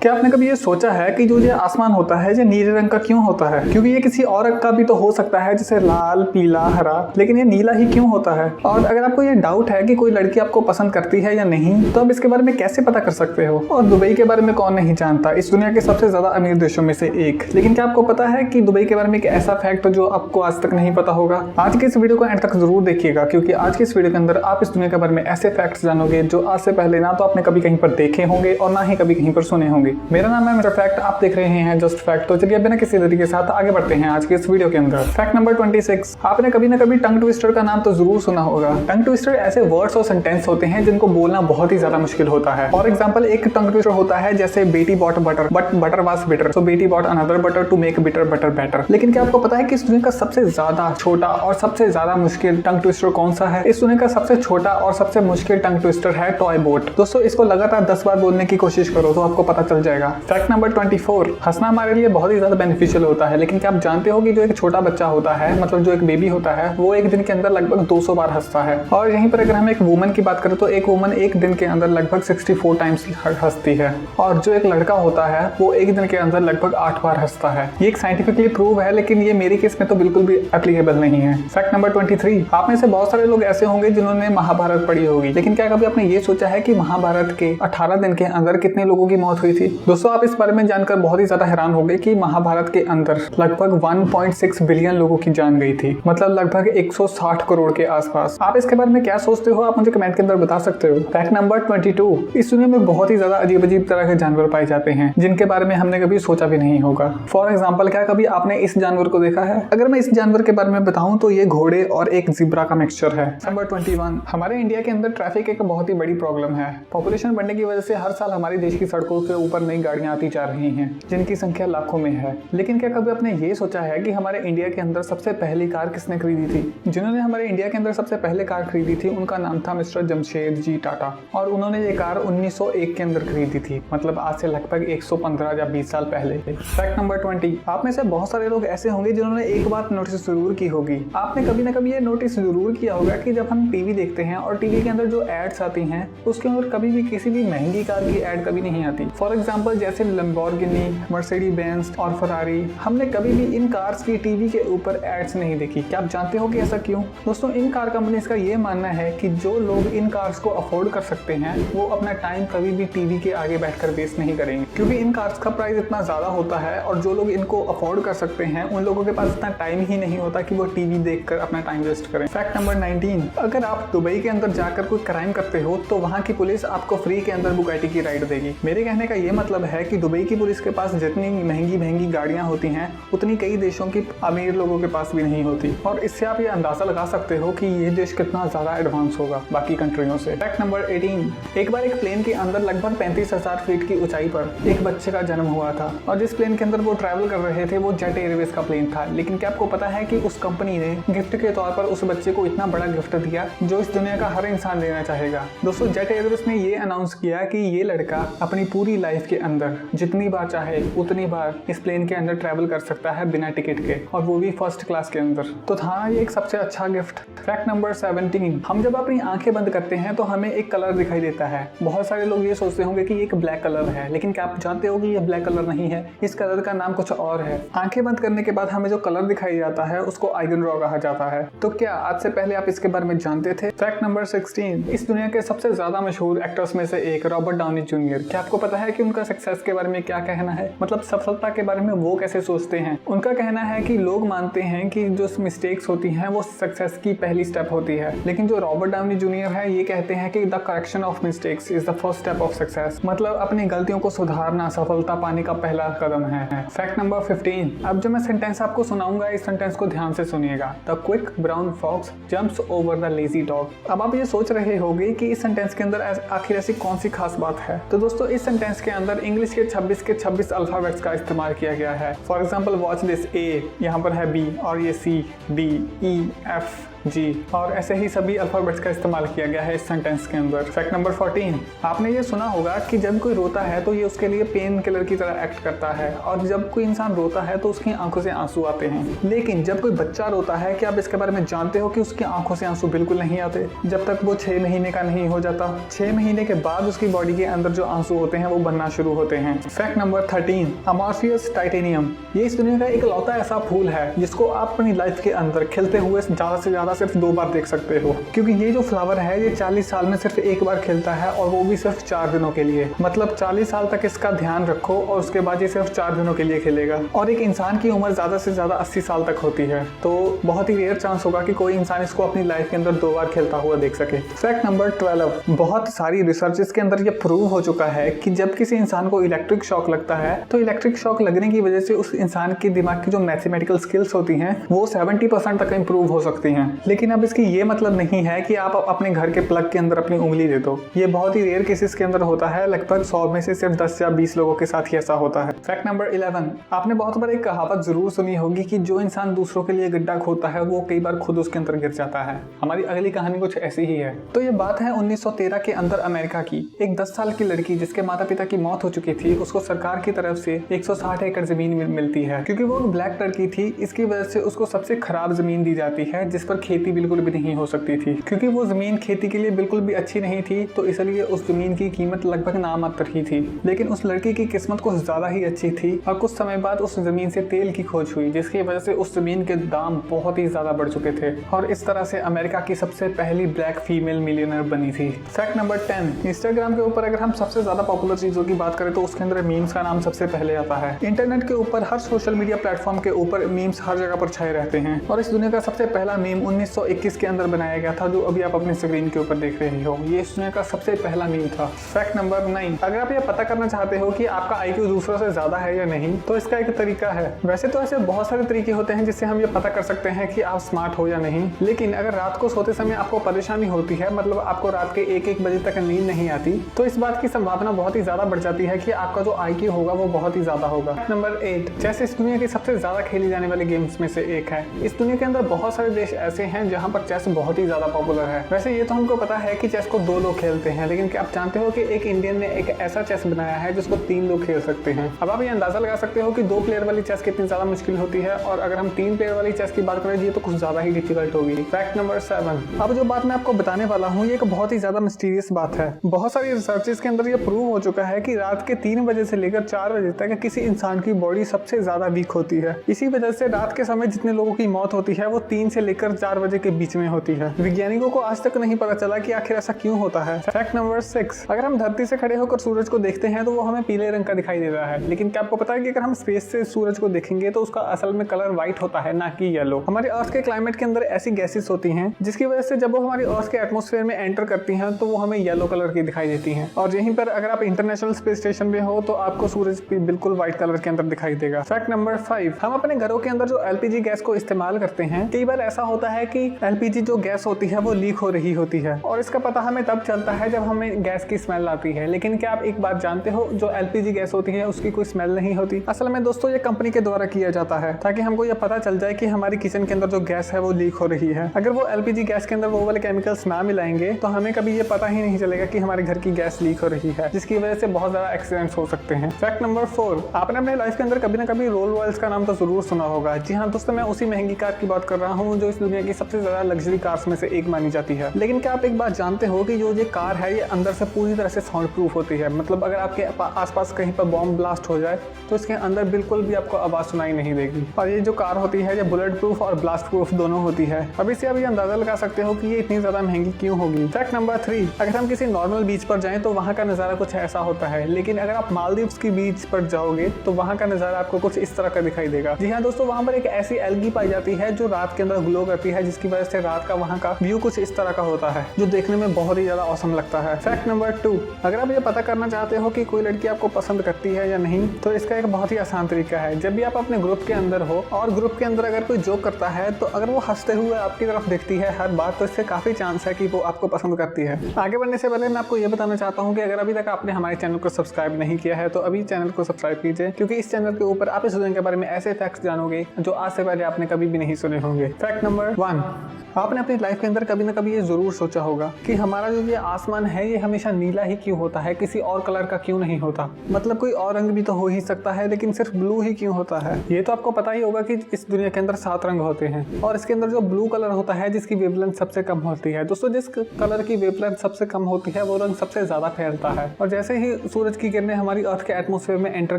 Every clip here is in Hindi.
क्या आपने कभी ये सोचा है कि जो ये आसमान होता है ये नीले रंग का क्यों होता है? क्योंकि ये किसी और रंग का भी तो हो सकता है, जैसे लाल, पीला, हरा, लेकिन ये नीला ही क्यों होता है? और अगर आपको ये डाउट है कि कोई लड़की आपको पसंद करती है या नहीं, तो आप इसके बारे में कैसे पता कर सकते हो? और दुबई के बारे में कौन नहीं जानता, इस दुनिया के सबसे ज्यादा अमीर देशों में से एक। लेकिन क्या आपको पता है कि दुबई के बारे में एक ऐसा फैक्ट जो आपको आज तक नहीं पता होगा? आज के इस वीडियो को एंड तक जरूर देखिएगा, क्योंकि आज के इस वीडियो के अंदर आप इस दुनिया के बारे में ऐसे फैक्ट्स जानोगे जो आज से पहले ना तो आपने कभी कहीं पर देखे होंगे और ना ही कभी कहीं पर सुने होंगे। मेरा नाम है फैक्ट, आप देख रहे हैं जस्ट फैक्ट। तो चलिए बिना किसी देरी के साथ आगे बढ़ते हैं आज के इस वीडियो के अंदर। फैक्ट नंबर 26, आपने कभी ना कभी टंग ट्विस्टर का नाम तो जरूर सुना होगा। टंग ट्विस्टर ऐसे वर्ड्स और सेंटेंस होते हैं जिनको बोलना बहुत ही ज्यादा मुश्किल होता है। फॉर एग्जांपल एक टंग ट्विस्टर होता है जैसे Betty bought butter but butter was bitter, so Betty bought another butter to make bitter butter better. लेकिन क्या आपको पता है कि इस दुनिया का सबसे ज्यादा छोटा और सबसे ज्यादा मुश्किल टंग ट्विस्टर कौन सा है? इस दुनिया का सबसे छोटा और सबसे मुश्किल टंग ट्विस्टर है टॉय बोट। दोस्तों इसको लगातार 10 बार बोलने की कोशिश करो तो आपको पता चल जाएगा। फैक्ट नंबर 24, हंसना हमारे लिए बहुत ही ज्यादा बेनिफिशियल होता है, लेकिन क्या आप जानते हो कि जो एक छोटा बच्चा होता है, मतलब जो एक बेबी होता है, वो एक दिन के अंदर लगभग 200 बार हंसता है। और यहीं पर अगर हम एक वुमन की बात करें तो एक वुमन एक दिन के अंदर लगभग 64 टाइम्स हंसती है। और जो एक लड़का होता है वो एक दिन के अंदर लगभग 8 बार हंसता है। ये एक साइंटिफिकली प्रूव है, लेकिन ये मेरे केस में तो बिल्कुल भी एप्लीकेबल नहीं है। फैक्ट नंबर 23, आप में से बहुत सारे लोग ऐसे होंगे जिन्होंने महाभारत पढ़ी होगी, लेकिन क्या कभी आपने ये सोचा है कि महाभारत के 18 दिन के अंदर कितने लोगों की मौत हुई थी? दोस्तों आप इस बारे में जानकर बहुत ही ज्यादा हैरान हो गए कि महाभारत के अंदर लगभग 1.6 बिलियन लोगों की जान गई थी, मतलब लगभग 160 करोड़ के आसपास। आप इसके बारे में क्या सोचते हो? आप मुझे कमेंट के अंदर बता सकते हो। फैक्ट नंबर 22, इस दुनिया में बहुत ही ज्यादा अजीब अजीब तरह के जानवर पाए जाते हैं जिनके बारे में हमने कभी सोचा भी नहीं होगा। फॉर एग्जाम्पल, क्या कभी आपने इस जानवर को देखा है? अगर मैं इस जानवर के बारे में बताऊं तो ये घोड़े और एक जिब्रा का मिक्सचर है। नंबर 21, हमारे इंडिया के अंदर ट्रैफिक एक बहुत ही बड़ी प्रॉब्लम है। पॉपुलेशन बढ़ने की वजह से हर साल हमारे देश की सड़कों के ऊपर नई गाड़ियां आती जा रही हैं, जिनकी संख्या लाखों में है। लेकिन क्या कभी आपने ये सोचा है कि हमारे इंडिया के अंदर सबसे पहली कार किसने खरीदी थी? जिन्होंने हमारे इंडिया के अंदर सबसे पहले कार खरीदी थी उनका नाम था मिस्टर जमशेद जी टाटा, और उन्होंने ये कार 1901 के अंदर खरीदी थी, मतलब आज से लगभग 115 या 20 साल पहले। फैक्ट नंबर 20, आप में से बहुत सारे लोग ऐसे होंगे जिन्होंने एक बात नोटिस जरूर की होगी। आपने कभी ना कभी ये नोटिस जरूर किया होगा कि जब हम टीवी देखते हैं और टीवी के अंदर जो एड्स आती हैं उसके अंदर कभी भी किसी भी महंगी कार की एड कभी नहीं आती। फॉर एग्जाम्पल जैसे लैम्बोर्गिनी, मर्सिडीज बेंज और फरारी, हमने कभी भी इन कार्स की टीवी के ऊपर एड्स नहीं देखी। क्या आप जानते हो कि ऐसा क्यों? दोस्तों इन कार कंपनीज का ये मानना है कि जो लोग इन कार्स को अफोर्ड कर सकते हैं वो अपना टाइम कभी भी टीवी के आगे बैठकर वेस्ट नहीं करेंगे, क्योंकि इन कार्स का प्राइस इतना ज्यादा होता है और जो लोग इनको अफोर्ड कर सकते हैं उन लोगों के पास इतना टाइम ही नहीं होता कि वो टीवी देखकर अपना टाइम वेस्ट करें। फैक्ट नंबर 19, अगर आप दुबई के अंदर जाकर कोई क्राइम करते हो तो वहाँ की पुलिस आपको फ्री के अंदर बुगाटी की राइड देगी। मेरे कहने का ये मतलब है कि दुबई की पुलिस के पास जितनी महंगी गाड़ियां होती हैं उतनी कई देशों की अमीर लोगों के पास भी नहीं होती, और इससे आप ये अंदाजा लगा सकते हो कि ये देश कितना ज्यादा एडवांस होगा बाकी कंट्रियों से। फैक्ट नंबर 18, एक बार एक प्लेन के अंदर लगभग 35,000 फीट की ऊंचाई पर एक बच्चे का जन्म हुआ था, और जिस प्लेन के अंदर वो ट्रैवल कर रहे थे वो जेट एयरवेज का प्लेन था। लेकिन क्या आपको पता है कि उस कंपनी ने गिफ्ट के तौर पर उस बच्चे को इतना बड़ा गिफ्ट दिया जो इस दुनिया का हर इंसान लेना चाहेगा? दोस्तों जेट एयरवेज ने ये अनाउंस किया कि ये लड़का अपनी पूरी लाइफ के अंदर जितनी बार चाहे उतनी बार इस प्लेन के अंदर ट्रैवल कर सकता है बिना टिकट के, और वो भी फर्स्ट क्लास के अंदर। तो था ये एक सबसे अच्छा गिफ्ट। फैक्ट नंबर 17, हम जब अपनी आंखें बंद करते हैं तो हमें एक कलर दिखाई देता है। बहुत सारे लोग ये सोचते होंगे कि ये एक ब्लैक कलर है, लेकिन क्या आप जानते हो कि ये ब्लैक कलर नहीं है? इस कलर का नाम कुछ और है। आंखें बंद करने के बाद हमें जो कलर दिखाई जाता है उसको आइगन रॉ कहा जाता है। तो क्या आज से पहले आप इसके बारे में जानते थे? फैक्ट नंबर 16, इस दुनिया के सबसे ज्यादा मशहूर एक्टर्स में से एक रॉबर्ट डाउनी जूनियर, क्या आपको पता है कि उनका सक्सेस के बारे में क्या कहना है? मतलब सफलता के बारे में वो कैसे सोचते हैं? उनका कहना है कि लोग मानते हैं कि जो मिस्टेक्स होती हैं वो सक्सेस की पहली स्टेप होती है, लेकिन जो रॉबर्ट डाउनी जूनियर है ये कहते हैं कि the correction of mistakes is the first step of success, मतलब अपनी गलतियों को सुधारना सफलता पाने का पहला कदम है। फैक्ट नंबर 15, अब जो मैं सेंटेंस आपको सुनाऊंगा इस सेंटेंस को ध्यान से सुनिएगा। The quick brown fox jumps over the lazy dog. अब आप ये सोच रहे होंगे कि इस सेंटेंस के अंदर आखिर ऐसी कौन सी खास बात है? तो दोस्तों इस सेंटेंस के अंदर इंग्लिश के 26 अल्फाबेट्स का इस्तेमाल किया गया है। फॉर एग्जाम्पल वॉच दिस, ए यहाँ पर है बी, और ये सी, डी, ई, एफ, जी, और ऐसे ही सभी अल्फाबेट्स का इस्तेमाल किया गया है इस सेंटेंस के अंदर। फैक्ट नंबर 14, आपने ये सुना होगा कि जब कोई रोता है तो ये उसके लिए पेन किलर की तरह एक्ट करता है, और जब कोई इंसान रोता है तो उसकी आंखों से आंसू आते हैं। लेकिन जब कोई बच्चा रोता है, क्या आप इसके बारे में जानते हो कि उसकी आंखों से आंसू बिल्कुल नहीं आते जब तक वो 6 महीने का नहीं हो जाता। 6 महीने के बाद उसकी बॉडी के अंदर जो आंसू होते हैं वो बनना शुरू होते हैं। फैक्ट नंबर 13, अमॉर्फियस टाइटेनियम, ये इस दुनिया का इकलौता ऐसा फूल है जिसको आप अपनी लाइफ के अंदर खिलते हुए ज्यादा से ज्यादा सिर्फ 2 बार देख सकते हो, क्योंकि ये जो फ्लावर है ये 40 साल में सिर्फ 1 बार खिलता है, और वो भी सिर्फ 4 दिनों के लिए। मतलब 40 साल तक इसका ध्यान रखो और उसके बाद ये सिर्फ 4 दिनों के लिए खिलेगा। और एक इंसान की उम्र ज्यादा से ज्यादा 80 साल तक होती है, तो बहुत ही रेयर चांस होगा कि कोई इंसान इसको अपनी लाइफ के अंदर 2 बार खिलता हुआ देख सके। फैक्ट नंबर 12, बहुत सारी रिसर्चेस के अंदर ये प्रूव हो चुका है कि जब किसी इंसान को इलेक्ट्रिक शॉक लगता है तो इलेक्ट्रिक शॉक लगने की वजह से उस इंसान के दिमाग की जो मैथमेटिकल स्किल्स होती हैं वो 70% तक इंप्रूव हो सकती हैं। लेकिन अब इसकी ये मतलब नहीं है कि आप अपने घर के प्लग के अंदर अपनी उंगली दे दो। ये बहुत ही रेयर केसेस के अंदर होता है, लगभग 100 में से सिर्फ 10 या 20 लोगों के साथ ही ऐसा होता है। फैक्ट नंबर 11, आपने बहुत बार एक कहावत जरूर सुनी होगी कि जो इंसान दूसरों के लिए गड्ढा खोदता है वो कई बार खुद उसके अंदर गिर जाता है। हमारी अगली कहानी कुछ ऐसी ही है। तो ये बात है 1913 के अंदर अमेरिका की। एक 10 साल की लड़की जिसके माता पिता की मौत हो चुकी थी, उसको सरकार की तरफ से 160 एकड़ जमीन मिलती है। क्योंकि वो ब्लैक लड़की थी, इसकी वजह से उसको सबसे खराब जमीन दी जाती है जिस पर खेती बिल्कुल भी नहीं हो सकती थी। क्योंकि वो जमीन खेती के लिए बिल्कुल भी अच्छी नहीं थी, तो इसलिए उस जमीन की कीमत लगभग नामात्र ही थी। लेकिन उस लड़की की किस्मत कुछ ज्यादा ही अच्छी थी, और कुछ समय बाद उस जमीन से तेल की खोज हुई, जिसकी वजह से उस जमीन के दाम बहुत ही ज्यादा बढ़ चुके थे, और इस तरह से अमेरिका की सबसे पहली ब्लैक फीमेल मिलियनर बनी थी। फैक्ट नंबर 10, इंस्टाग्राम के ऊपर अगर हम सबसे ज्यादा पॉपुलर चीजों की बात करें तो उसके अंदर मीम्स का नाम सबसे पहले आता है। इंटरनेट के ऊपर हर सोशल मीडिया प्लेटफॉर्म के ऊपर मीम्स हर जगह पर छाए रहते हैं, और इस दुनिया का सबसे पहला मीम 1921 के अंदर बनाया गया था, जो अभी आप अपनी स्क्रीन के ऊपर देख रहे हो। ये इस दुनिया का सबसे पहला मीम था। फैक्ट नंबर 9, अगर आप ये पता करना चाहते हो कि आपका IQ दूसरों से ज्यादा है या नहीं, तो इसका एक तरीका है। वैसे तो ऐसे बहुत सारे तरीके होते हैं जिससे हम ये पता कर सकते हैं कि आप स्मार्ट हो या नहीं, लेकिन अगर रात को सोते समय आपको परेशानी होती है, मतलब आपको रात के 1-1 बजे तक नींद नहीं आती, तो इस बात की संभावना बहुत ही ज्यादा बढ़ जाती है कि आपका जो IQ होगा वो बहुत ही ज्यादा होगा। नंबर 8, चेस इस दुनिया की सबसे ज्यादा खेली जाने वाले गेम्स में से एक है। इस दुनिया के अंदर बहुत सारे देश ऐसे हैं जहाँ पर चेस बहुत ही ज्यादा पॉपुलर है। वैसे ये तो हमको पता है कि चेस को 2 लोग खेलते हैं, लेकिन क्या आप जानते हो कि एक इंडियन ने एक ऐसा चेस बनाया है जिसको 3 लोग खेल सकते हैं। अब आप ये अंदाजा लगा सकते हो कि 2 प्लेयर वाली चेस कितनी ज्यादा मुश्किल होती है, और अगर हम 3 प्लेयर वाली चेस की बात करें ये तो कुछ ज्यादा ही डिफिकल्ट होगी। फैक्ट नंबर 7, अब जो बात मैं आपको बताने वाला हूँ ये एक बहुत ही ज्यादा मिस्टीरियस बात है। बहुत सारी रिसर्चेस के अंदर ये प्रूव हो चुका है कि रात के 3 बजे से लेकर 4 बजे तक किसी इंसान की बॉडी सबसे ज्यादा वीक होती है। इसी वजह से रात के समय जितने लोगों की मौत होती है वो 3 से लेकर 4 बजे के बीच में होती है। वैज्ञानिकों को आज तक नहीं पता चला कि आखिर ऐसा क्यों होता है। फैक्ट नंबर 6, अगर हम धरती से खड़े होकर सूरज को देखते हैं तो वो हमें पीले रंग का दिखाई दे रहा है, लेकिन क्या आपको पता है कि अगर हम स्पेस से सूरज को देखेंगे तो उसका असल में कलर व्हाइट होता है, ना कि येलो। हमारे अर्थ के क्लाइमेट के अंदर ऐसी गैसेस होती हैं जिसकी वजह से जब वो हमारी अर्थ के एटमॉस्फेयर में एंटर करती हैं तो वो हमें येलो कलर की दिखाई देती हैं, और यहीं पर अगर आप इंटरनेशनल स्पेस स्टेशन में हो तो आपको सूरज बिल्कुल व्हाइट कलर के अंदर दिखाई देगा। फैक्ट नंबर 5, हम अपने घरों के अंदर जो LPG गैस को इस्तेमाल करते हैं, कई बार ऐसा होता है कि LPG जो गैस होती है वो लीक हो रही होती है, और इसका पता हमें तब चलता है जब हमें गैस की स्मेल आती है। लेकिन क्या आप एक बात जानते हो, जो LPG गैस होती है उसकी कोई स्मेल नहीं होती। असल में दोस्तों ये कंपनी के द्वारा किया जाता है ताकि हमको ये पता चल जाए कि हमारी किचन के अंदर जो गैस है वो लीक हो रही है। अगर वो LPG गैस के अंदर वो वाले केमिकल्स ना मिलाएंगे तो हमें कभी ये पता ही नहीं चलेगा कि हमारे घर की गैस लीक हो रही है, जिसकी वजह से बहुत ज्यादा एक्सीडेंट्स हो सकते हैं। फैक्ट नंबर 4, आपने अपने लाइफ के अंदर कभी ना कभी रोल्स रॉयल्स का नाम तो जरूर सुना होगा। जी हाँ दोस्तों, मैं उसी महंगी कार की बात कर रहा हूँ जो इस दुनिया की सबसे ज्यादा लग्जरी कार्स में से एक मानी जाती है। लेकिन क्या आप एक बात जानते हो कि जो ये कार है ये अंदर से पूरी तरह से साउंड प्रूफ होती है। मतलब अगर आपके आसपास कहीं पर बॉम्ब ब्लास्ट हो जाए तो इसके अंदर बिल्कुल भी आपको आवाज सुनाई नहीं देगी। और ये जो कार होती है ये बुलेट प्रूफ और ब्लास्ट प्रूफ दोनों होती है। अब इससे आप ये अंदाजा लगा सकते हो कि ये इतनी ज्यादा महंगी क्यों होगी। फैक्ट नंबर 3, अगर हम किसी नॉर्मल बीच पर जाएं तो वहाँ का नज़ारा कुछ ऐसा होता है, लेकिन अगर आप मालदीव्स की बीच पर जाओगे तो वहाँ का नज़ारा आपको कुछ इस तरह का दिखाई देगा। जी हाँ दोस्तों, वहाँ पर एक ऐसी एल्गी पाई जाती है जो रात के अंदर ग्लो करती है, जिसकी वजह से रात का वहाँ का व्यू कुछ इस तरह का होता है जो देखने में बहुत ही ज्यादा औसम लगता है। फैक्ट नंबर 2, अगर आप ये पता करना चाहते हो कि कोई लड़की आपको पसंद करती है या नहीं, तो इसका एक बहुत ही आसान तरीका है। जब भी आप अपने ग्रुप के अंदर हो और ग्रुप के अंदर अगर कोई जोक करता है तो अगर वो हंसते हुए आपकी तरफ देखती है हर बार, तो इससे काफी चांस है कि वो आपको पसंद करती है। आगे बढ़ने से पहले मैं आपको ये बताना चाहता हूँ कि अगर अभी तक आपने हमारे चैनल को सब्सक्राइब नहीं किया है तो अभी चैनल को सब्सक्राइब कीजिए, क्योंकि इस चैनल के ऊपर आप इस दुनिया के बारे में ऐसे फैक्ट्स जानोगे जो आज से पहले आपने कभी भी नहीं सुने होंगे। फैक्ट नंबर 1, आसमान। आपने अपनी लाइफ के अंदर कभी ना कभी ये जरूर सोचा होगा कि हमारा जो ये आसमान है ये हमेशा नीला ही क्यों होता है, किसी और कलर का क्यों नहीं होता। मतलब कोई और रंग भी तो हो ही सकता है, लेकिन सिर्फ ब्लू ही क्यों होता है। ये तो आपको पता ही होगा कि इस दुनिया के अंदर 7 रंग होते हैं और इसके अंदर जो ब्लू कलर होता है जिसकी वेवलेंथ सबसे कम होती है। दोस्तों, जिस कलर की वेवलेंथ सबसे कम होती है वो रंग सबसे ज्यादा फैलता है और जैसे ही सूरज की किरणें हमारी अर्थ के एटमॉस्फेयर में एंटर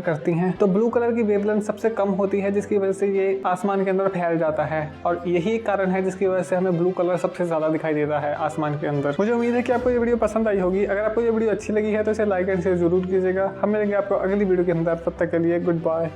करती हैं तो ब्लू कलर की वेवलेंथ सबसे कम होती है, जिसकी वजह से ये आसमान के अंदर फैल जाता है और यही कारण है जिसकी वजह से हमें ब्लू कलर सबसे ज्यादा दिखाई देता है आसमान के अंदर। मुझे उम्मीद है कि आपको ये वीडियो पसंद आई होगी। अगर आपको ये वीडियो अच्छी लगी है तो इसे लाइक एंड शेयर जरूर कीजिएगा। हम मिलेंगे आपको अगली वीडियो के अंदर, तब तक के लिए गुड बाय।